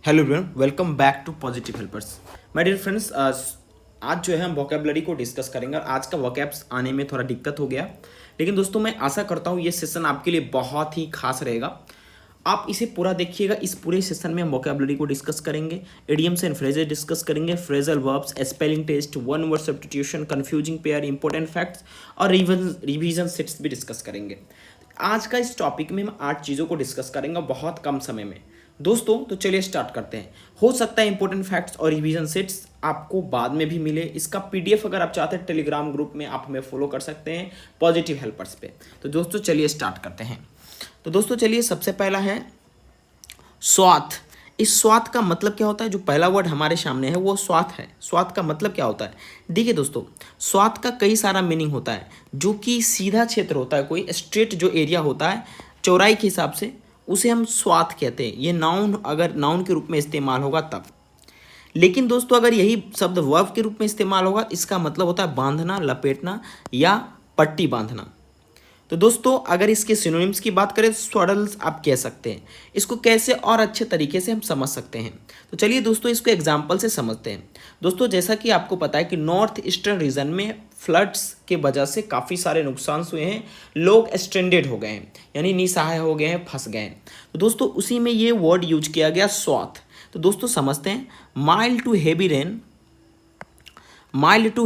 Hello everyone, welcome back to positive helpers. My dear friends, आज जो है हम वोकेबलरी को डिस्कस करेंगे और आज का वोकैब्स आने में थोड़ा दिक्कत हो गया, लेकिन दोस्तों मैं आशा करता हूँ ये सेशन आपके लिए बहुत ही खास रहेगा। आप इसे पूरा देखिएगा। इस पूरे सेशन में हम वोकेबलरी को डिस्कस करेंगे, इडियम्स एंड फ्रेजेस डिस्कस करेंगे, phrasal verbs, spelling test, one word substitution, confusing pair, important facts और रिवीजन सेट्स भी डिस्कस करेंगे। आज का इस टॉपिक में हम 8 चीज़ों को डिस्कस करेंगे बहुत कम समय में दोस्तों। तो चलिए स्टार्ट करते हैं। हो सकता है इंपॉर्टेंट फैक्ट्स और रिवीजन सेट्स आपको बाद में भी मिले। इसका पीडीएफ अगर आप चाहते हैं टेलीग्राम ग्रुप में आप हमें फॉलो कर सकते हैं पॉजिटिव हेल्पर्स पे। तो दोस्तों चलिए स्टार्ट करते हैं। तो दोस्तों चलिए सबसे पहला है स्वाथ। इस स्वाथ का मतलब क्या होता है? जो पहला वर्ड हमारे सामने है वो स्वाथ है। स्वाथ का मतलब क्या होता है? देखिए दोस्तों, स्वाथ का कई सारा मीनिंग होता है। जो कि सीधा क्षेत्र होता है, कोई स्ट्रेट जो एरिया होता है चौड़ाई के हिसाब से, उसे हम स्वाथ कहते हैं। ये नाउन, अगर नाउन के रूप में इस्तेमाल होगा तब। लेकिन दोस्तों अगर यही शब्द वर्ब के रूप में इस्तेमाल होगा, इसका मतलब होता है बांधना, लपेटना या पट्टी बांधना। तो दोस्तों अगर इसके सिनोनिम्स की बात करें तो स्वडल्स आप कह सकते हैं। इसको कैसे और अच्छे तरीके से हम समझ सकते हैं, तो चलिए दोस्तों इसको एग्जाम्पल से समझते हैं। दोस्तों जैसा कि आपको पता है कि नॉर्थ ईस्टर्न रीजन में फ्लड्स के वजह से काफ़ी सारे नुकसान हुए हैं। लोग स्ट्रेंडेड हो गए हैं, यानी निसहाय हो गए हैं, फंस गए हैं। तो दोस्तों उसी में ये वर्ड यूज किया गया स्वाथ। तो दोस्तों समझते हैं। Mild to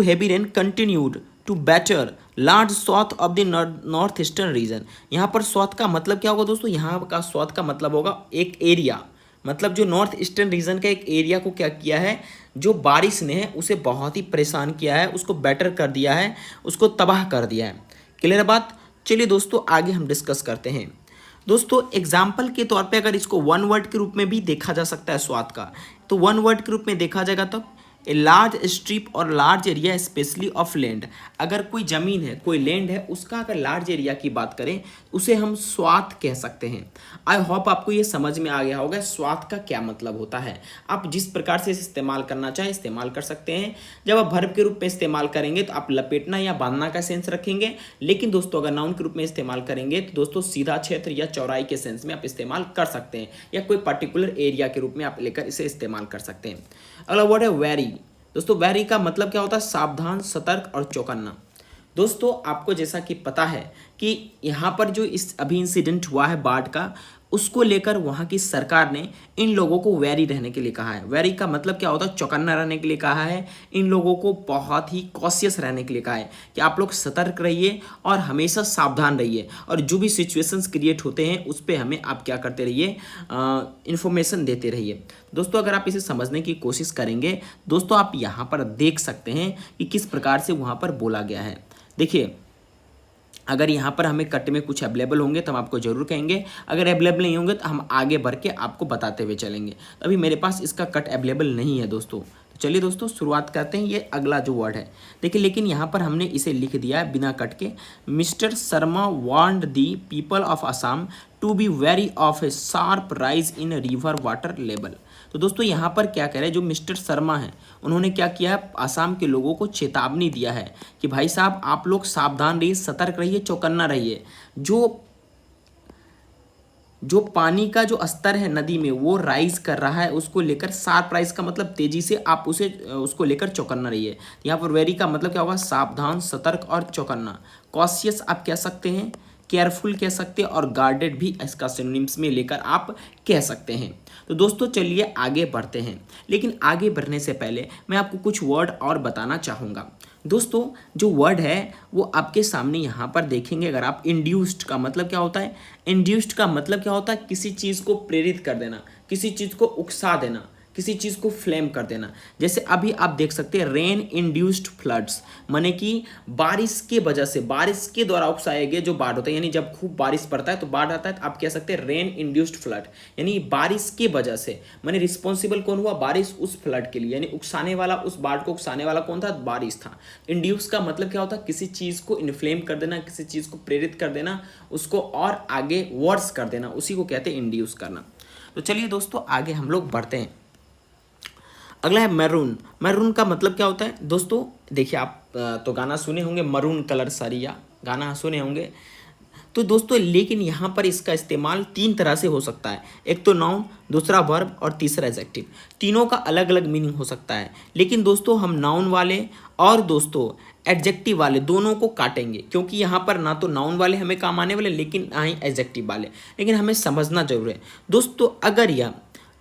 heavy rain continued to batter large swath of the north eastern region. यहाँ पर स्वाथ का मतलब क्या होगा दोस्तों? यहाँ का स्वाथ का मतलब होगा एक एरिया, मतलब जो नॉर्थ ईस्टर्न रीजन का एक एरिया को क्या किया है, जो बारिश ने है उसे बहुत ही परेशान किया है, उसको बेटर कर दिया है, उसको तबाह कर दिया है। क्लियर बात? चलिए दोस्तों आगे हम डिस्कस करते हैं। दोस्तों एग्जाम्पल के तौर पे अगर इसको वन वर्ड के रूप में भी देखा जा सकता है स्वाद का, तो वन वर्ड के रूप में देखा जाएगा तब ए लार्ज स्ट्रिप और large area specially of land. अगर कोई ज़मीन है, कोई लैंड है, उसका अगर लार्ज एरिया की बात करें उसे हम स्वाथ कह सकते हैं। आई होप आपको ये समझ में आ गया होगा स्वाथ का क्या मतलब होता है। आप जिस प्रकार से इसे इस्तेमाल करना चाहे इस्तेमाल कर सकते हैं। जब आप वर्ब के रूप में इस्तेमाल करेंगे तो आप लपेटना या बांधना का सेंस रखेंगे, लेकिन दोस्तों अगर नाउन के रूप में इस्तेमाल करेंगे तो दोस्तों सीधा क्षेत्र या चौड़ाई के सेंस में आप इस्तेमाल कर सकते हैं, या कोई पर्टिकुलर एरिया के रूप में आप लेकर इसे इस्तेमाल कर सकते हैं। अगला वर्ड है वेरी। दोस्तों वेरी का मतलब क्या होता है? सावधान, सतर्क और चौकन्ना। दोस्तों आपको जैसा कि पता है कि यहाँ पर जो इस अभी इंसिडेंट हुआ है बाढ़ का, उसको लेकर वहाँ की सरकार ने इन लोगों को वेरी रहने के लिए कहा है। वेरी का मतलब क्या होता है? चौकन्ना रहने के लिए कहा है। इन लोगों को बहुत ही कॉशियस रहने के लिए कहा है कि आप लोग सतर्क रहिए और हमेशा सावधान रहिए, और जो भी सिचुएशंस क्रिएट होते हैं उस पर हमें आप क्या करते रहिए, इन्फॉर्मेशन देते रहिए। दोस्तों अगर आप इसे समझने की कोशिश करेंगे दोस्तों, आप यहाँ पर देख सकते हैं कि किस प्रकार से वहाँ पर बोला गया है। देखिए अगर यहाँ पर हमें कट में कुछ अवेलेबल होंगे तो हम आपको जरूर कहेंगे, अगर अवेलेबल नहीं होंगे तो हम आगे बढ़ के आपको बताते हुए चलेंगे। अभी मेरे पास इसका कट अवेलेबल नहीं है दोस्तों। तो चलिए दोस्तों शुरुआत करते हैं। ये अगला जो वर्ड है देखिए, लेकिन यहाँ पर हमने इसे लिख दिया है बिना कट के। Mister Sharma warned the people of Assam to be very of a sharp rise in river water level. तो दोस्तों यहाँ पर क्या कह रहे हैं, जो मिस्टर शर्मा हैं उन्होंने क्या किया है, आसाम के लोगों को चेतावनी दिया है कि भाई साहब आप लोग सावधान रहिए, सतर्क रहिए, चौकन्ना रहिए। जो पानी का जो स्तर है नदी में वो राइज कर रहा है, उसको लेकर शार्प राइज का मतलब तेजी से, आप उसको लेकर चौकन्ना रहिए। यहाँ पर वेरी का मतलब क्या होगा? सावधान, सतर्क और चौकन्ना। कॉशियस आप कह सकते हैं, केयरफुल कह सकते हैं, और गार्डेड भी इसका सिनोनिम्स में लेकर आप कह सकते हैं। तो दोस्तों चलिए आगे बढ़ते हैं, लेकिन आगे बढ़ने से पहले मैं आपको कुछ वर्ड और बताना चाहूँगा। दोस्तों जो वर्ड है वो आपके सामने यहाँ पर देखेंगे। अगर आप इंड्यूस्ड का मतलब क्या होता है? इंड्यूस्ड का मतलब क्या होता है? किसी चीज़ को प्रेरित कर देना, किसी चीज़ को उकसा देना, किसी चीज़ को फ्लेम कर देना। जैसे अभी आप देख सकते हैं रेन इंड्यूस्ड फ्लड्स, माने कि बारिश के वजह से, बारिश के द्वारा उकसाए गए जो बाढ़ होता है, यानी जब खूब बारिश पड़ता है तो बाढ़ आता है, तो आप कह सकते हैं रेन इंड्यूस्ड फ्लड, यानी बारिश के वजह से। माने रिस्पॉन्सिबल कौन हुआ? बारिश उस फ्लड के लिए, यानी उकसाने वाला, उस बाढ़ को उकसाने वाला कौन था? बारिश था। इंड्यूस का मतलब क्या होता है? किसी चीज़ को इन्फ्लेम कर देना, किसी चीज़ को प्रेरित कर देना, उसको और आगे वर्स कर देना, उसी को कहते हैं इंड्यूस करना। तो चलिए दोस्तों आगे हम लोग बढ़ते हैं। अगला है मैरून। मैरून का मतलब क्या होता है दोस्तों? देखिए आप तो गाना सुने होंगे, मरून कलर सरिया, गाना सुने होंगे। तो दोस्तों लेकिन यहाँ पर इसका इस्तेमाल तीन तरह से हो सकता है, एक तो नाउन, दूसरा वर्ब और तीसरा एडजेक्टिव। तीनों का अलग अलग मीनिंग हो सकता है, लेकिन दोस्तों हम नाउन वाले और दोस्तों एडजेक्टिव वाले दोनों को काटेंगे, क्योंकि यहाँ पर ना तो नाउन वाले हमें काम आने वाले लेकिन ना ही एडजेक्टिव वाले। लेकिन हमें समझना जरूर है दोस्तों, अगर यह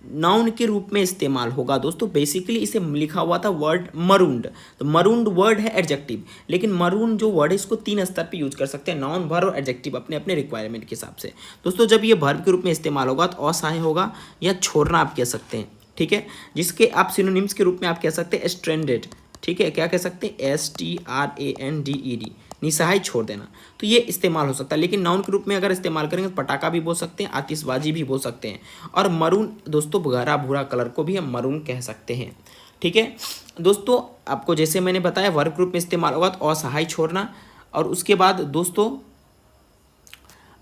नाउन के रूप में इस्तेमाल होगा दोस्तों, बेसिकली इसे लिखा हुआ था वर्ड मरून्ड, तो मरून्ड वर्ड है एडजेक्टिव, लेकिन मरून जो वर्ड है इसको तीन स्तर पे यूज कर सकते हैं, नाउन, वर्ब और एडजेक्टिव, अपने अपने रिक्वायरमेंट के हिसाब से। दोस्तों जब ये वर्ब के रूप में इस्तेमाल होगा तो असहाय होगा या छोड़ना आप कह सकते हैं, ठीक है, जिसके आप सिनोनिम्स के रूप में आप कह सकते हैं स्ट्रेंडेड, ठीक है, क्या कह सकते हैं, STRANDED, निसहाय, छोड़ देना, तो ये इस्तेमाल हो सकता है। लेकिन नाउन के रूप में अगर इस्तेमाल करेंगे तो पटाखा भी बोल सकते हैं, आतिशबाजी भी बोल सकते हैं, और मरून दोस्तों गहरा भूरा कलर को भी हम मरून कह सकते हैं, ठीक है। दोस्तों आपको जैसे मैंने बताया वर्ब ग्रुप में इस्तेमाल होगा तो असहाय, छोड़ना, और उसके बाद दोस्तों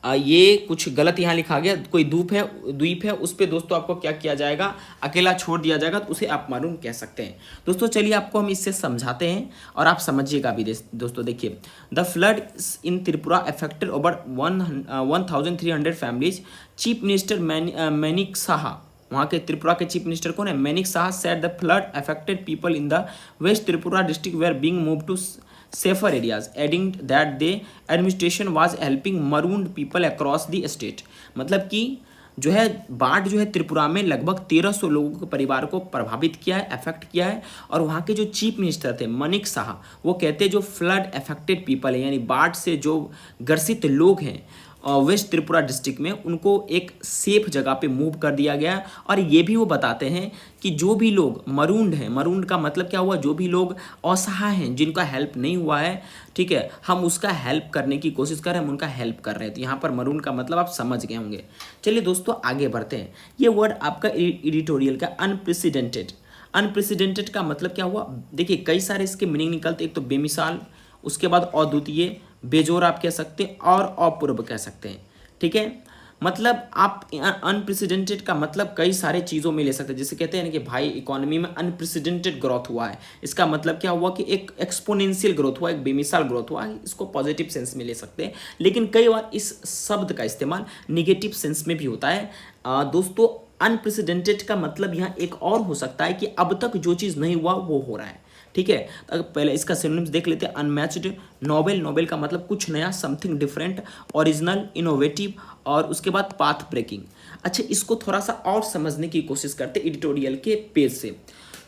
ये कुछ गलत यहाँ लिखा गया, कोई द्वीप है उस पर दोस्तों आपको क्या किया जाएगा, अकेला छोड़ दिया जाएगा, तो उसे आप मरून कह सकते हैं। दोस्तों चलिए आपको हम इससे समझाते हैं और आप समझिएगा भी। दोस्तों देखिए, the flood in Tripura affected over 1300 families. Chief minister Manik Saha, वहाँ के त्रिपुरा के चीफ मिनिस्टर कौन है, Manik Saha, said the flood affected people in the west Tripura district were being move to safer areas, adding that the administration was helping marooned people across the state। मतलब कि जो है बाढ़ जो है त्रिपुरा में लगभग 1300 लोगों के परिवार को प्रभावित किया है, अफेक्ट किया है, और वहाँ के जो चीफ मिनिस्टर थे मनिक साहा, वो कहते हैं जो फ्लड अफेक्टेड पीपल है, यानी बाढ़ से जो ग्रसित लोग हैं वेस्ट त्रिपुरा डिस्ट्रिक्ट में, उनको एक सेफ जगह पे मूव कर दिया गया। और ये भी वो बताते हैं कि जो भी लोग मरूंड हैं, मरूंड का मतलब क्या हुआ, जो भी लोग असहाय हैं, जिनका हेल्प नहीं हुआ है, ठीक है, हम उसका हेल्प करने की कोशिश कर रहे हैं, हम उनका हेल्प कर रहे हैं। तो यहाँ पर मरूंड का मतलब आप समझ गए होंगे। चलिए दोस्तों आगे बढ़ते हैं। ये वर्ड आपका एडिटोरियल का अनप्रेसिडेंटेड, अनप्रेसिडेंटेड का मतलब क्या हुआ, देखिए कई सारे इसके मीनिंग निकलते, एक तो बेमिसाल, उसके बाद अद्वितीय, बेजोर आप कह सकते हैं, और अपूर्व कह सकते हैं, ठीक है। मतलब आप अनप्रेसिडेंटेड का मतलब कई सारे चीज़ों में ले सकते हैं, जैसे कहते हैं ना कि भाई इकोनॉमी में अनप्रेसिडेंटेड ग्रोथ हुआ है, इसका मतलब क्या हुआ कि एक एक्सपोनेंशियल ग्रोथ हुआ, एक बेमिसाल ग्रोथ हुआ है, इसको पॉजिटिव सेंस में ले सकते हैं। लेकिन कई बार इस शब्द का इस्तेमाल निगेटिव सेंस में भी होता है। दोस्तों अनप्रेसिडेंटेड का मतलब यहाँ एक और हो सकता है कि अब तक जो चीज़ नहीं हुआ वो हो रहा है, ठीक है। तो पहले इसका सिनोनिम्स देख लेते हैं। अनमैच्ड, नोबेल, नोबेल का मतलब कुछ नया, समथिंग डिफरेंट, ओरिजिनल, इनोवेटिव, और उसके बाद पाथ ब्रेकिंग। अच्छा इसको थोड़ा सा और समझने की कोशिश करते एडिटोरियल के पेज से।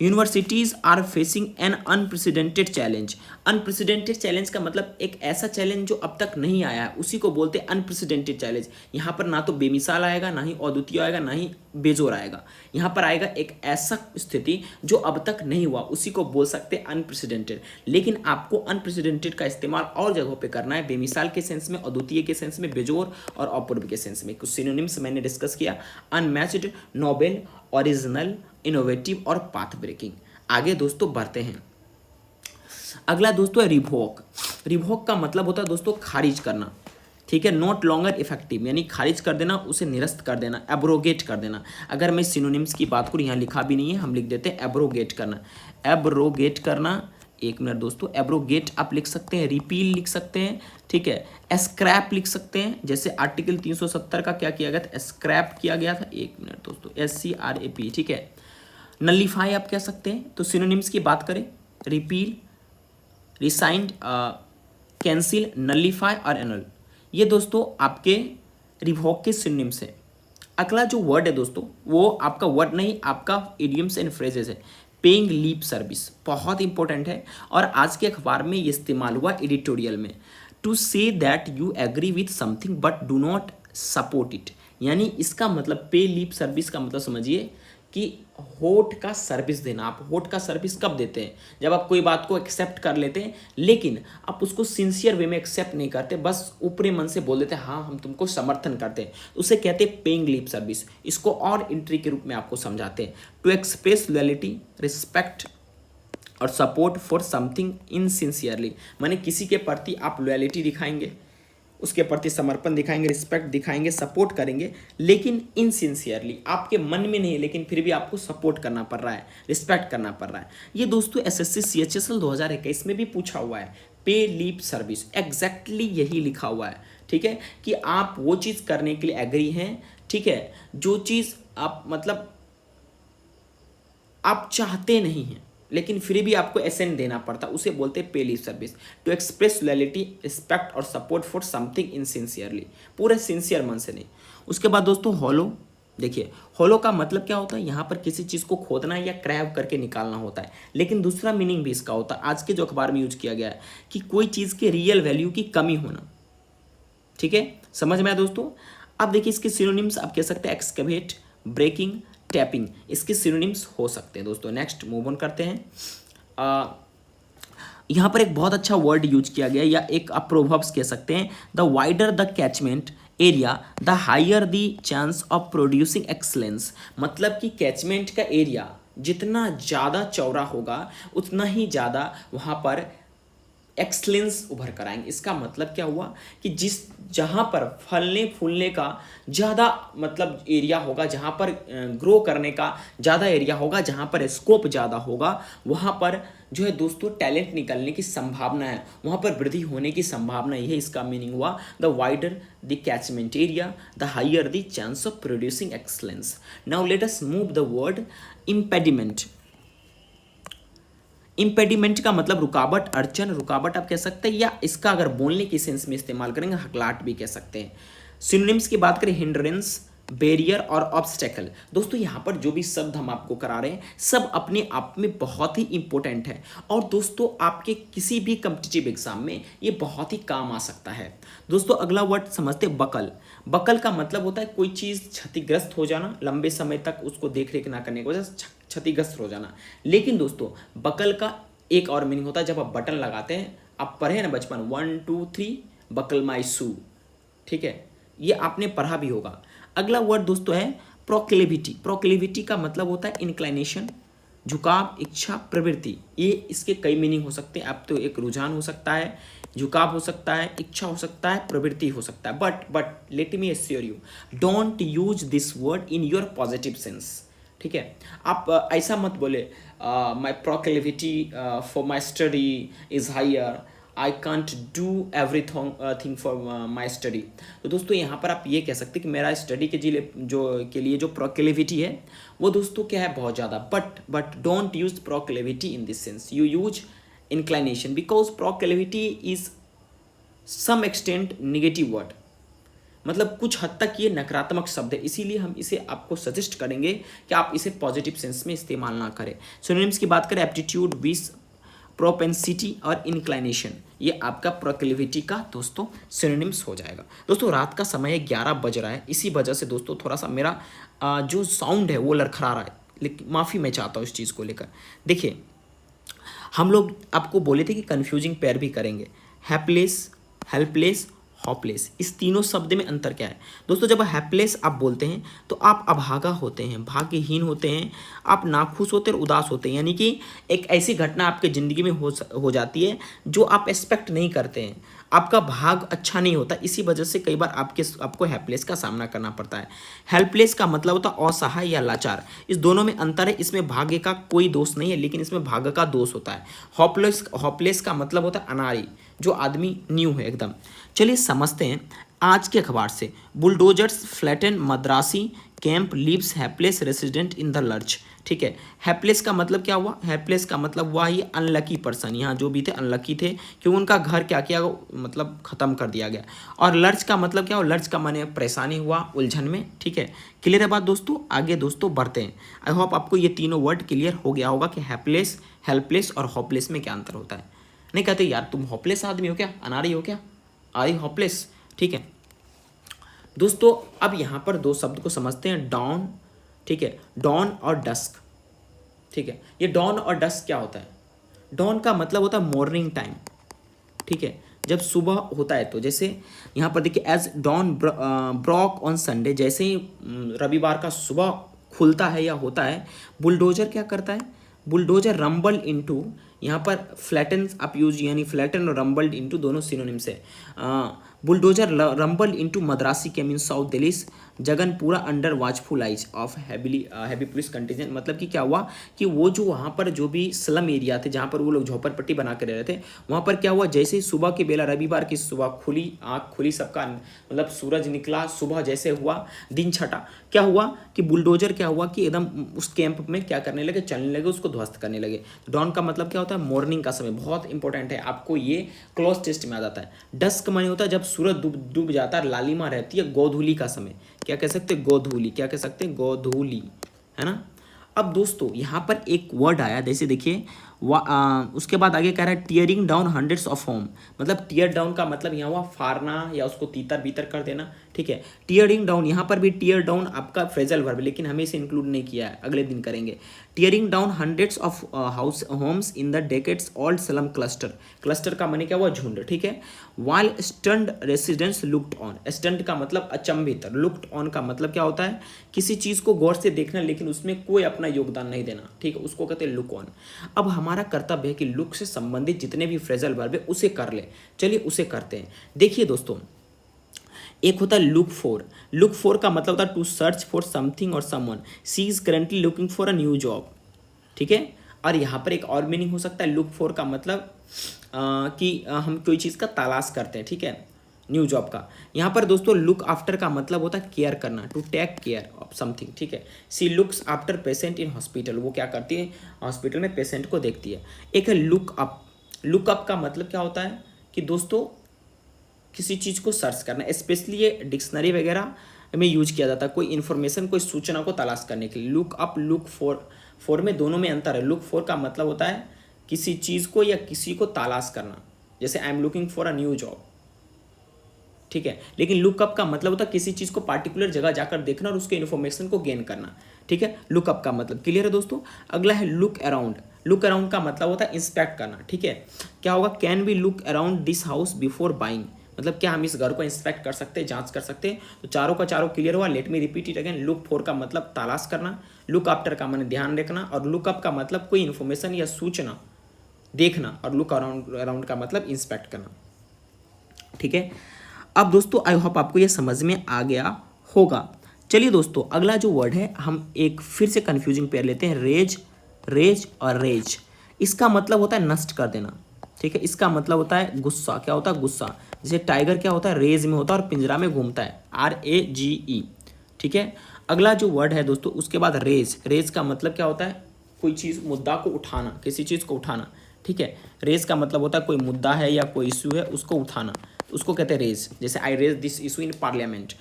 Universities are facing an unprecedented challenge. Unprecedented challenge का मतलब एक ऐसा चैलेंज जो अब तक नहीं आया है, उसी को बोलते हैं अनप्रेसिडेंटेड चैलेंज। यहाँ पर ना तो बेमिसाल आएगा, ना ही अद्वितीय आएगा, ना ही बेजोर आएगा, यहाँ पर आएगा एक ऐसा स्थिति जो अब तक नहीं हुआ, उसी को बोल सकते हैं अनप्रेसिडेंटेड। लेकिन आपको अनप्रेसिडेंटेड का इस्तेमाल और जगहों पे करना है, बेमिसाल के सेंस में, अद्वितीय के सेंस में, बेजोर और अपूर्व के सेंस में। कुछ सिनोनिम्स मैंने डिस्कस किया, अनमैच्ड, नोबेल, ओरिजिनल, इनोवेटिव और पाथ ब्रेकिंग। आगे दोस्तों बढ़ते हैं। अगला दोस्तों है रिवोक। रिवोक का मतलब होता है दोस्तों खारिज करना, ठीक है, नॉट लॉन्गर इफेक्टिव, यानी खारिज कर देना, उसे निरस्त कर देना, एब्रोगेट कर देना। अगर मैं सिनोनिम्स की बात करूँ, यहाँ लिखा भी नहीं है, हम लिख देते हैं एब्रोगेट करना। एब्रोगेट करना, एक मिनट दोस्तों, एब्रोगेट आप लिख सकते हैं, रिपील लिख सकते हैं, ठीक है, स्क्रैप लिख सकते हैं, जैसे आर्टिकल 370 का क्या किया गया था, स्क्रैप किया गया था, एक मिनट दोस्तों, SCRAP, ठीक है। नलीफाई आप कह सकते हैं। तो सिनोनिम्स की बात करें, रिपील, रिसाइंड, कैंसिल, नलीफाई और एनल, ये दोस्तों आपके रिवोक के सिनोनिम्स है। अगला जो वर्ड है दोस्तों वो आपका वर्ड नहीं, आपका इडियम्स एंड फ्रेजेस है। पेइंग लीप सर्विस बहुत इंपॉर्टेंट है और आज के अखबार में ये इस्तेमाल हुआ एडिटोरियल में। To say that you agree with something but do not support it, यानी इसका मतलब पे लीप सर्विस का मतलब समझिए कि होठ का सर्विस देना। आप होठ का सर्विस कब देते हैं, जब आप कोई बात को एक्सेप्ट कर लेते हैं लेकिन आप उसको सिंसियर वे में एक्सेप्ट नहीं करते, बस ऊपरी मन से बोल देते हैं हाँ हम तुमको समर्थन करते हैं, उसे कहते हैं पेइंग लिप सर्विस। इसको और एंट्री के रूप में आपको समझाते हैं। टू एक्सप्रेस लॉयल्टी, रिस्पेक्ट और सपोर्ट फॉर समथिंग इनसिंसियरली, माने किसी के प्रति आप लॉयल्टी दिखाएंगे, उसके प्रति समर्पण दिखाएंगे, रिस्पेक्ट दिखाएंगे, सपोर्ट करेंगे, लेकिन इनसिंसियरली, आपके मन में नहीं, लेकिन फिर भी आपको सपोर्ट करना पड़ रहा है, रिस्पेक्ट करना पड़ रहा है। ये दोस्तों SSC CHSL 2021 में भी पूछा हुआ है। पे लीप सर्विस, एग्जैक्टली यही लिखा हुआ है, ठीक ठीक है, कि आप वो चीज़ करने के लिए एग्री हैं, ठीक है, जो चीज़ आप मतलब आप चाहते नहीं हैं लेकिन फिर भी आपको एसेंट देना पड़ता, उसे बोलते हैं pay leave service. To express loyalty, respect और support for something in sincerely, पूरे सिंसियर मन से नहीं। उसके बाद दोस्तों हॉलो, देखिए हॉलो का मतलब क्या होता है, यहाँ पर किसी चीज़ को खोदना या क्रैव करके निकालना होता है, लेकिन दूसरा मीनिंग भी इसका होता है, आज के जो अखबार में यूज किया गया है, कि कोई चीज़ के रियल वैल्यू की कमी होना। ठीक है, समझ में आया दोस्तों। अब देखिए इसके सिनोनिम्स आप कह सकते हैं एक्सकवेट, ब्रेकिंग, टैपिंग, इसके सिनोनिम्स हो सकते हैं दोस्तों। नेक्स्ट मूव ऑन करते हैं। यहाँ पर एक बहुत अच्छा वर्ड यूज किया गया, या एक आप प्रोवर्ब्स कह सकते हैं, the wider the catchment area the higher the chance of producing excellence. मतलब कि कैचमेंट का एरिया जितना ज़्यादा चौड़ा होगा उतना ही ज़्यादा वहाँ पर एक्सलेंस उभर कर आएंगे। इसका मतलब क्या हुआ कि जिस जहाँ पर फलने फूलने का ज़्यादा मतलब एरिया होगा, जहाँ पर ग्रो करने का ज़्यादा एरिया होगा, जहाँ पर स्कोप ज़्यादा होगा, वहाँ पर जो है दोस्तों टैलेंट निकलने की संभावना है, वहाँ पर वृद्धि होने की संभावना है। इसका मीनिंग हुआ the wider the catchment area the higher the chance of producing excellence. Now let us move the word impediment. Impediment का मतलब रुकावट, अड़चन, रुकावट आप कह सकते हैं, या इसका अगर बोलने की सेंस में इस्तेमाल करेंगे हकलाहट भी कह सकते हैं। सिनोनिम्स की बात करें, हिंड्रेंस, बैरियर और ऑब्स्टेकल। दोस्तों यहाँ पर जो भी शब्द हम आपको करा रहे हैं सब अपने आप में बहुत ही इंपॉर्टेंट है, और दोस्तों आपके किसी भी कम्पिटिटिव एग्जाम में ये बहुत ही काम आ सकता है। दोस्तों अगला वर्ड समझते हैं बकल। बकल का मतलब होता है कोई चीज़ क्षतिग्रस्त हो जाना, लंबे समय तक उसको देख रेख ना करने की वजह से क्षतिग्रस्त हो जाना। लेकिन दोस्तों बकल का एक और मीनिंग होता है, जब आप बटन लगाते हैं, आप पढ़े ना बचपन 1 2 3 बकल माई शू, ठीक है, ये आपने पढ़ा भी होगा। अगला वर्ड दोस्तों है प्रोक्लेविटी। प्रोक्लेविटी का मतलब होता है इंक्लाइनेशन, झुकाव, इच्छा, प्रवृत्ति। ये इसके कई मीनिंग हो सकते हैं। अब तो एक रुझान हो सकता है, झुकाव हो सकता है, इच्छा हो सकता है, प्रवृत्ति हो सकता है। But let me assure you, don't use this word in your positive sense. ठीक है, आप ऐसा मत बोले my proclivity for my study is higher, I can't do everything for my study. तो दोस्तों यहाँ पर आप ये कह सकते हैं कि मेरा स्टडी के लिए जो प्रोक्लेविटी है वो दोस्तों क्या है, बहुत ज़्यादा। But don't use proclivity in this sense, you use inclination, because proclivity is some extent negative word, मतलब कुछ हद तक ये नकारात्मक शब्द है, इसीलिए हम इसे आपको सजेस्ट करेंगे कि आप इसे पॉजिटिव सेंस में इस्तेमाल ना करें। सिनोनिम्स की बात करें, एप्टीट्यूड, विश, प्रोपेंसिटी और इंक्लाइनेशन, ये आपका प्रोक्लेविटी का दोस्तों सिनोनिम्स हो जाएगा। दोस्तों रात का समय 11 बज रहा है, इसी वजह से दोस्तों थोड़ा सा मेरा जो साउंड है वो लड़खड़ा रहा है, लेकिन माफ़ी मैं चाहता हूँ इस चीज़ को लेकर। देखिए हम लोग आपको बोले थे कि कन्फ्यूजिंग पेयर भी करेंगे, हैप्लेस, हेल्पलेस, हॉपलेस। इस तीनों शब्द में अंतर क्या है दोस्तों? जब हैप्लेस आप बोलते हैं तो आप अभागा होते हैं, भाग्यहीन होते हैं, आप नाखुश होते हैं, उदास होते हैं, यानी कि एक ऐसी घटना आपके ज़िंदगी में हो जाती है जो आप एक्सपेक्ट नहीं करते हैं, आपका भाग अच्छा नहीं होता, इसी वजह से कई बार आपको हेल्पलेस का सामना करना पड़ता है। हेल्पलेस का मतलब होता है असहाय या लाचार। इस दोनों में अंतर है, इसमें भाग्य का कोई दोष नहीं है, लेकिन इसमें भाग्य का दोष होता है। हॉपलेस का मतलब होता है अनाड़ी, जो आदमी न्यू है एकदम। चलिए समझते हैं आज के अखबार से। Bulldozers flatten Madrasi camp leaves hapless resident in the lurch. ठीक है, हैप्लेस का मतलब क्या हुआ? हैप्लेस का मतलब हुआ ये अनलकी पर्सन, यहाँ जो भी थे अनलकी थे क्योंकि उनका घर क्या किया, मतलब ख़त्म कर दिया गया। और लर्च का मतलब क्या हुआ? लर्च का माने परेशानी हुआ, उलझन में। ठीक है, क्लियर है बात दोस्तों? आगे दोस्तों बढ़ते हैं। आई होप आपको ये तीनों वर्ड क्लियर हो गया होगा कि हैप्लेस, हेल्पलेस और हॉपलेस में क्या अंतर होता है। नहीं कहते यार तुम हॉपलेस आदमी हो क्या, अनाड़ी हो क्या, आई हॉपलेस। ठीक है दोस्तों, अब यहाँ पर दो शब्द को समझते हैं, डॉन, ठीक है, डॉन और डस्क। ठीक है, ये डॉन और डस्क क्या होता है? डॉन का मतलब होता है मॉर्निंग टाइम। ठीक है, जब सुबह होता है, तो जैसे यहाँ पर देखिए as dawn broke on Sunday, जैसे ही रविवार का सुबह खुलता है या होता है, बुलडोजर क्या करता है? बुलडोजर रंबल इनटू, यहाँ पर फ्लैटन आप यूज, यानी फ्लैटन और रंबल्ड इनटू दोनों सिनोनिम्स है। बुलडोजर रंबल इनटू मद्रासी केम इन साउथ दिल्ली जगन पूरा under watchful eyes of heavy police contingent. मतलब कि क्या हुआ कि वो जो वहाँ पर जो भी स्लम एरिया थे जहाँ पर वो लोग झोपड़पट्टी बना कर रह रहे थे, वहाँ पर क्या हुआ, जैसे ही सुबह की बेला, रविवार की सुबह खुली, आँख खुली सबका, मतलब सूरज निकला, सुबह जैसे हुआ, दिन छटा, क्या हुआ कि बुलडोजर क्या हुआ कि एकदम उस कैंप में क्या करने लगे, चलने लगे, उसको ध्वस्त करने लगे। डॉन का मतलब क्या होता है, मॉर्निंग का समय, बहुत इंपॉर्टेंट है, आपको ये क्लोज टेस्ट में आ जाता है। डस्क माने होता है जब सूरज डूब जाता है, लालिमा रहती है, गोधूली का समय, क्या कह सकते हैं, गोधूली, क्या कह सकते हैं, गोधूली, है ना। अब दोस्तों यहाँ पर एक वर्ड आया, जैसे देखिए उसके बाद आगे कह रहा है tearing down hundreds of home. मतलब टीयर डाउन का मतलब यहाँ हुआ फाड़ना या उसको तीतर बीतर कर देना, ठीक है। टीयरिंग डाउन, यहाँ पर भी टीयर डाउन आपका फ्रेजल वर्ब, लेकिन हमें इसे इंक्लूड नहीं किया है, अगले दिन करेंगे। Tearing down hundreds of house homes in the decades old slum cluster. Cluster का माने क्या हुआ, झुंड, ठीक है। While stunned residents looked on. Stunned का मतलब अचंभित, लुक्ड ऑन का मतलब क्या होता है, किसी चीज़ को गौर से देखना लेकिन उसमें कोई अपना योगदान नहीं देना, ठीक है, उसको कहते हैं लुक ऑन। अब हमारा कर्तव्य है कि लुक से संबंधित जितने भी फ्रेजल वर्ब है उसे कर ले। चलिए उसे करते हैं। देखिए दोस्तों, एक होता है लुक फॉर। लुक फॉर का मतलब होता है टू सर्च फॉर समथिंग और someone. She is currently looking for a new job, ठीक है। और यहाँ पर एक और मीनिंग हो सकता है, लुक फॉर का मतलब कि हम कोई चीज़ का तलाश करते हैं, ठीक है, न्यू जॉब का। यहाँ पर दोस्तों लुक आफ्टर का मतलब होता है केयर करना, to take care of something, ठीक है। She looks after patient in hospital, वो क्या करती है, हॉस्पिटल में पेशेंट को देखती है। एक है लुक अप। लुक अप का मतलब क्या होता है कि दोस्तों किसी चीज़ को सर्च करना, स्पेशली ये डिक्शनरी वगैरह में यूज किया जाता है, कोई इन्फॉर्मेशन, कोई सूचना को तलाश करने के लिए। लुक अप, लुक फॉर में दोनों में अंतर है। लुक फॉर का मतलब होता है किसी चीज़ को या किसी को तलाश करना, जैसे I am looking for a new job, ठीक है। लेकिन लुकअप का मतलब होता है किसी चीज़ को पार्टिकुलर जगह जाकर देखना और उसके इन्फॉर्मेशन को गेन करना, ठीक है। लुकअप का मतलब क्लियर है दोस्तों। अगला है लुक अराउंड। लुक अराउंड का मतलब होता है इंस्पेक्ट करना, ठीक है। क्या होगा, can we look around this house before buying. मतलब क्या हम इस घर को इंस्पेक्ट कर सकते हैं, जांच कर सकते हैं। तो चारों का चारों क्लियर हुआ। Let me repeat it again. Look for का मतलब तलाश करना, लुक आफ्टर का मतलब ध्यान रखना, और लुकअप का मतलब कोई इन्फॉर्मेशन या सूचना देखना, और लुक अराउंड का मतलब इंस्पेक्ट करना, ठीक है। अब दोस्तों आई होप आपको ये समझ में आ गया होगा। चलिए दोस्तों, अगला जो वर्ड है हम एक फिर से कन्फ्यूजिंग पेयर लेते हैं, रेज। रेज और रेज, इसका मतलब होता है नष्ट कर देना, ठीक है। इसका मतलब होता है गुस्सा। क्या होता है, गुस्सा। जैसे टाइगर क्या होता है, रेज में होता है और पिंजरा में घूमता है, RAGE, ठीक है। अगला जो वर्ड है दोस्तों, उसके बाद रेज। रेज का मतलब क्या होता है, कोई चीज़, मुद्दा को उठाना, किसी चीज़ को उठाना, ठीक है। रेज का मतलब होता है कोई मुद्दा है या कोई इशू है उसको उठाना, उसको कहते हैं रेज। जैसे I raise this issue in parliament,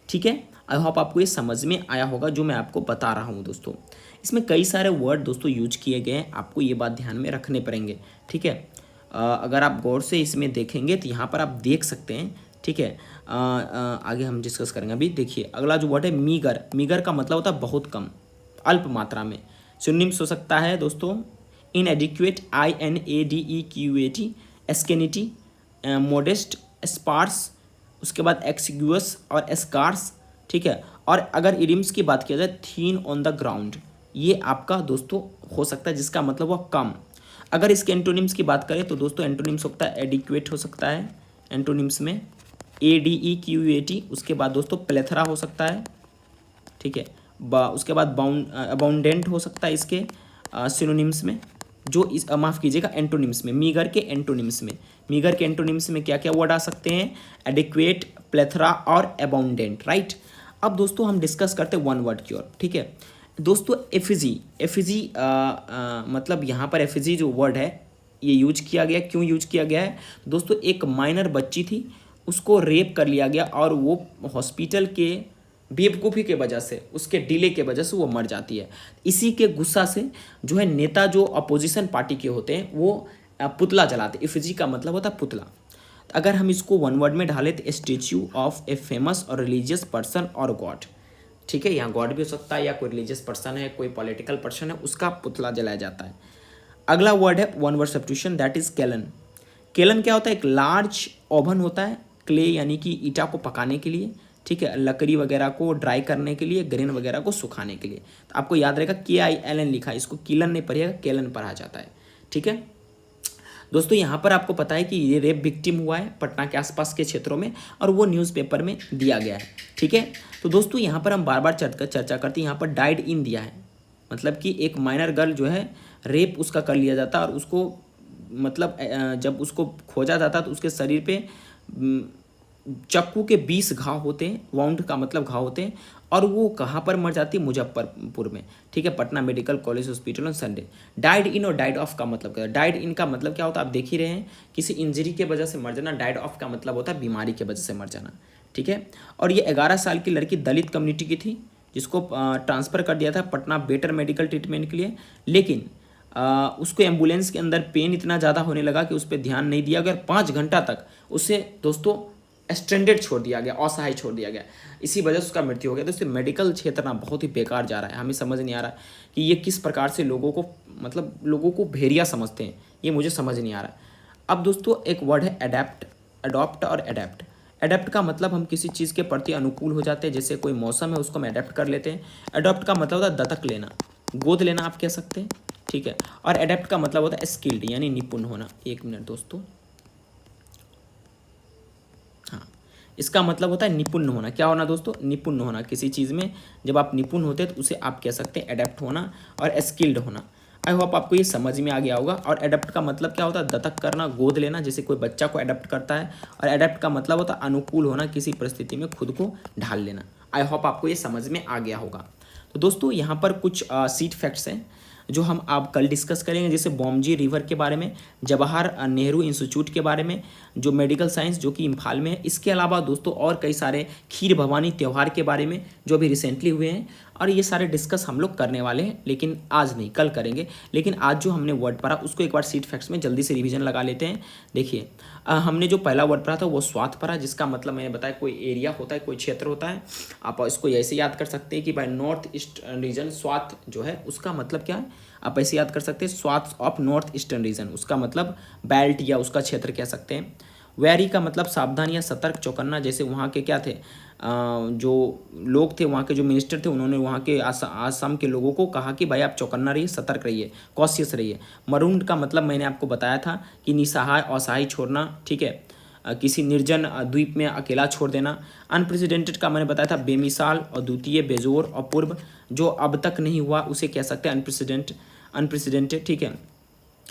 ठीक है। आई होप आपको ये समझ में आया होगा जो मैं आपको बता रहा हूँ दोस्तों। इसमें कई सारे वर्ड दोस्तों यूज किए गए हैं, आपको ये बात ध्यान में रखने पड़ेंगे, ठीक है। अगर आप गौर से इसमें देखेंगे तो यहाँ पर आप देख सकते हैं, ठीक है। आगे हम डिस्कस करेंगे। अभी देखिए अगला जो वर्ड है मीगर। मीगर का मतलब होता है बहुत कम, अल्प मात्रा में। सिनोनिम्स हो सकता है दोस्तों, इनएडिक्वेट, INADEQUAT, एस्केनिटी, मोडेस्ट, स्पार्स, उसके बाद एक्सिग्यूअस और एस्कार्स, ठीक है। और अगर इडियम्स की बात किया जाए, थीन ऑन द ग्राउंड, ये आपका दोस्तों हो सकता है जिसका मतलब हुआ कम। अगर इसके एंटोनिम्स की बात करें तो दोस्तों एंटोनिम्स होता है एडिक्वेट हो सकता है एंटोनिम्स में, ADEQUAT। उसके बाद दोस्तों प्लेथरा हो सकता है, ठीक है। उसके बाद अबाउंडेंट हो सकता है इसके सिनोनिम्स में, जो इस माफ़ कीजिएगा एंटोनिम्स में, मीगर के एंटोनिम्स में। मीगर के एंटोनिम्स में क्या क्या वर्ड आ सकते हैं, एडिक्वेट, प्लेथरा और अबाउंडेंट, राइट। अब दोस्तों हम डिस्कस करते हैं वन वर्ड की ओर, ठीक है दोस्तों। एफिजी। एफिजी मतलब यहाँ पर एफिजी जो वर्ड है ये यूज किया गया, क्यों यूज किया गया है दोस्तों, एक माइनर बच्ची थी, उसको रेप कर लिया गया और वो हॉस्पिटल के बेवकूफ़ी के वजह से, उसके डिले के वजह से वो मर जाती है। इसी के गुस्सा से जो है नेता जो अपोजिशन पार्टी के होते हैं वो पुतला जलाते। इफिजी का मतलब होता है पुतला। अगर हम इसको वन वर्ड में ढालें तो स्टेच्यू ऑफ ए फेमस और रिलीजियस पर्सन और गॉड, ठीक है। यहाँ गॉड भी हो सकता है या कोई रिलीजियस पर्सन है, कोई पॉलिटिकल पर्सन है, उसका पुतला जलाया जाता है। अगला वर्ड है one word substitution, that is Kellen. Kellen क्या होता है, एक लार्ज ओवन होता है, क्ले यानी कि ईटा को पकाने के लिए, ठीक है, लकड़ी वगैरह को ड्राई करने के लिए, ग्रेन वगैरह को सुखाने के लिए। तो आपको याद रहेगा KILN लिखा है, इसको किलन नहीं पढ़िएगा, केलन पढ़ा जाता है, ठीक है। दोस्तों यहाँ पर आपको पता है कि ये रेप विक्टिम हुआ है पटना के आसपास के क्षेत्रों में और वो न्यूज़पेपर में दिया गया है। ठीक है, तो दोस्तों यहाँ पर हम बार बार चर्चा करते हैं, यहाँ पर डाइड इन दिया है, मतलब कि एक माइनर गर्ल जो है रेप उसका कर लिया जाता और उसको मतलब जब उसको खोजा जाता तो उसके शरीर पे चाकू के 20 घाव होते हैं, वाउंड का मतलब घाव होते हैं, और वो कहाँ पर मर जाती है, मुजफ्फरपुर में। ठीक है, Patna medical college hospital on Sunday. Died in और डाइड ऑफ का मतलब क्या है? डाइड इन का मतलब क्या होता है आप देख ही रहे हैं, किसी इंजरी के वजह से मर जाना। डाइड ऑफ का मतलब होता है बीमारी के वजह से मर जाना। ठीक है, और ये 11 साल की लड़की दलित कम्युनिटी की थी जिसको ट्रांसफ़र कर दिया था पटना बेटर मेडिकल ट्रीटमेंट के लिए, लेकिन उसको एम्बुलेंस के अंदर पेन इतना ज़्यादा होने लगा कि उस पर ध्यान नहीं दिया गया। 5 घंटा तक उसे दोस्तों स्ट्रेंडेड छोड़ दिया गया, असहाय छोड़ दिया गया, इसी वजह से उसका मृत्यु हो गया। दोस्तों मेडिकल क्षेत्र ना बहुत ही बेकार जा रहा है, हमें समझ नहीं आ रहा कि ये किस प्रकार से लोगों को मतलब लोगों को भेड़िया समझते हैं, ये मुझे समझ नहीं आ रहा। अब दोस्तों एक वर्ड है अडेप्ट, अडॉप्ट और अडेप्ट। अडेप्ट का मतलब हम किसी चीज़ के प्रति अनुकूल हो जाते हैं, जैसे कोई मौसम है उसको हम अडेप्ट कर लेते हैं। अडॉप्ट का मतलब होता है दत्तक लेना, गोद लेना आप कह सकते हैं। ठीक है, और अडेप्ट का मतलब होता है स्किल्ड यानी निपुण होना। एक मिनट दोस्तों, हाँ, इसका मतलब होता है निपुण होना। क्या होना दोस्तों? निपुण होना किसी चीज़ में। जब आप निपुण होते हैं तो उसे आप कह सकते हैं अडेप्ट होना और स्किल्ड होना। आई होप आपको ये समझ में आ गया होगा। और अडेप्ट का मतलब क्या होता है? दत्तक करना, गोद लेना, जैसे कोई बच्चा को अडेप्ट करता है। और अडेप्ट का मतलब होता है अनुकूल होना, किसी परिस्थिति में खुद को ढाल लेना। आई होप आपको ये समझ में आ गया होगा। तो दोस्तों यहाँ पर कुछ सीट फैक्ट्स हैं जो हम आप कल डिस्कस करेंगे, जैसे बोमजी रिवर के बारे में, जवाहर नेहरू इंस्टीट्यूट के बारे में, जो मेडिकल साइंस जो कि इम्फाल में है। इसके अलावा दोस्तों और कई सारे खीर भवानी त्यौहार के बारे में जो अभी रिसेंटली हुए हैं, और ये सारे डिस्कस हम लोग करने वाले हैं, लेकिन आज नहीं, कल करेंगे। लेकिन आज जो हमने वर्ड पढ़ा उसको एक बार सीट फैक्ट्स में जल्दी से रिवीजन लगा लेते हैं। देखिए हमने जो पहला वर्ड पढ़ा था वो स्वाथ पढ़ा, जिसका मतलब मैंने बताया कोई एरिया होता है, कोई क्षेत्र होता है। आप इसको ऐसे याद कर सकते हैं कि भाई नॉर्थ ईस्ट रीजन, स्वाथ जो है उसका मतलब क्या है, आप ऐसे याद कर सकते हैं स्वाथ ऑफ नॉर्थ ईस्टर्न रीजन, उसका मतलब बेल्ट या उसका क्षेत्र कह सकते हैं। वेरी का मतलब सावधान या सतर्क, चौकन्ना, जैसे वहाँ के क्या थे जो लोग थे, वहाँ के जो मिनिस्टर थे, उन्होंने वहाँ के आसाम के लोगों को कहा कि भाई आप चौकन्ना रहिए, सतर्क रहिए, कॉशियस रहिए। मरून का मतलब मैंने आपको बताया था कि निसहाय, असहाय छोड़ना। ठीक है, किसी निर्जन द्वीप में अकेला छोड़ देना। अनप्रेसिडेंटेड का मैंने बताया था बेमिसाल, और द्वितीय बेजोर, और पूर्व जो अब तक नहीं हुआ उसे कह सकते हैं अनप्रेसिडेंटेड। ठीक है,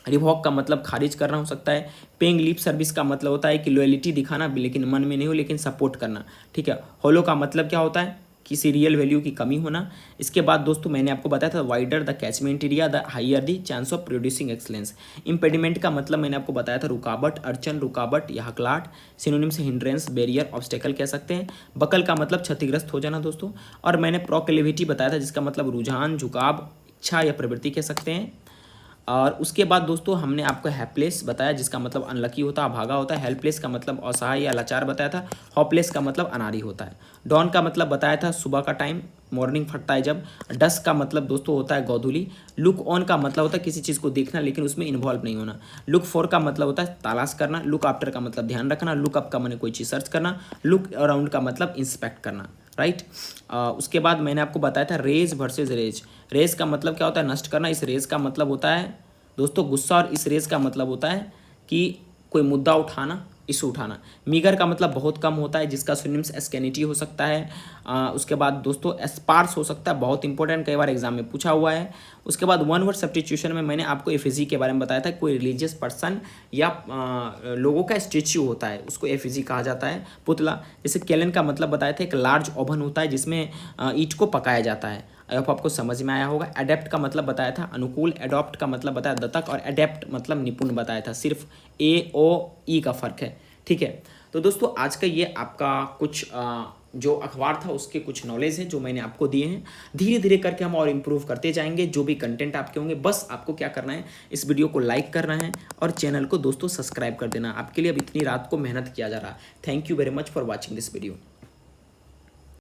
रिवॉक का मतलब खारिज करना हो सकता है। पेइंग लिप सर्विस का मतलब होता है कि लॉयल्टी दिखाना लेकिन मन में नहीं हो, लेकिन सपोर्ट करना। ठीक है, होलो का मतलब क्या होता है? किसी रियल वैल्यू की कमी होना। इसके बाद दोस्तों मैंने आपको बताया था wider the catchment area the higher the chance of producing excellence. Impediment का मतलब मैंने आपको बताया था रुकावट, अड़चन, रुकावट या हकलाट। सिनोनिम से हिंड्रेंस, बैरियर, ऑब्स्टेकल कह सकते हैं। बकल का मतलब क्षतिग्रस्त हो जाना दोस्तों। और मैंने प्रोक्लेविटी बताया था जिसका मतलब रुझान, झुकाव, इच्छा या प्रवृत्ति कह सकते हैं। और उसके बाद दोस्तों हमने आपको हेल्पलेस बताया जिसका मतलब अनलकी होता है, अभागा होता है। हेल्पलेस का मतलब असहाय या लाचार बताया था। होपलेस का मतलब अनाड़ी होता है। डॉन का मतलब बताया था सुबह का टाइम, मॉर्निंग फटता है जब। डस्क का मतलब दोस्तों होता है गोधूली। लुक ऑन का मतलब होता है किसी चीज़ को देखना लेकिन उसमें इन्वॉल्व नहीं होना। लुक फॉर का मतलब होता है तलाश करना। लुक आफ्टर का मतलब ध्यान रखना। लुक अप का मैंने कोई चीज़ सर्च करना। लुक अराउंड का मतलब इंस्पेक्ट करना। राइट, उसके बाद मैंने आपको बताया था रेज वर्सेज रेज। रेज का मतलब क्या होता है? नष्ट करना। इस रेज का मतलब होता है दोस्तों गुस्सा, और इस रेज का मतलब होता है कि कोई मुद्दा उठाना, इशू उठाना। मीगर का मतलब बहुत कम होता है जिसका सिनोनिम्स एस्केनिटी हो सकता है। उसके बाद दोस्तों एस्पार्स हो सकता है, बहुत इंपॉर्टेंट, कई बार एग्जाम में पूछा हुआ है। उसके बाद वन वर्ड सब्स्टिट्यूशन में मैंने आपको एफिजी के बारे में बताया था। कोई रिलीजियस पर्सन या लोगों का स्टेच्यू होता है उसको एफिजी कहा जाता है, पुतला। जैसे केलन का मतलब बताया था एक लार्ज ओवन होता है जिसमें ईंट को पकाया जाता है। आई होप आपको समझ में आया होगा। अडेप्ट का मतलब बताया था अनुकूल। एडॉप्ट का मतलब बताया दत्तक, और अडेप्ट मतलब निपुण बताया था। सिर्फ ए ओ ई का फर्क है। ठीक है, तो दोस्तों आज का ये आपका कुछ जो अखबार था उसके कुछ नॉलेज है जो मैंने आपको दिए हैं। धीरे धीरे करके हम और इम्प्रूव करते जाएंगे। जो भी कंटेंट आपके होंगे, बस आपको क्या करना है, इस वीडियो को लाइक करना है और चैनल को दोस्तों सब्सक्राइब कर देना। आपके लिए अब इतनी रात को मेहनत किया जा रहा है। Thank you very much for watching this video.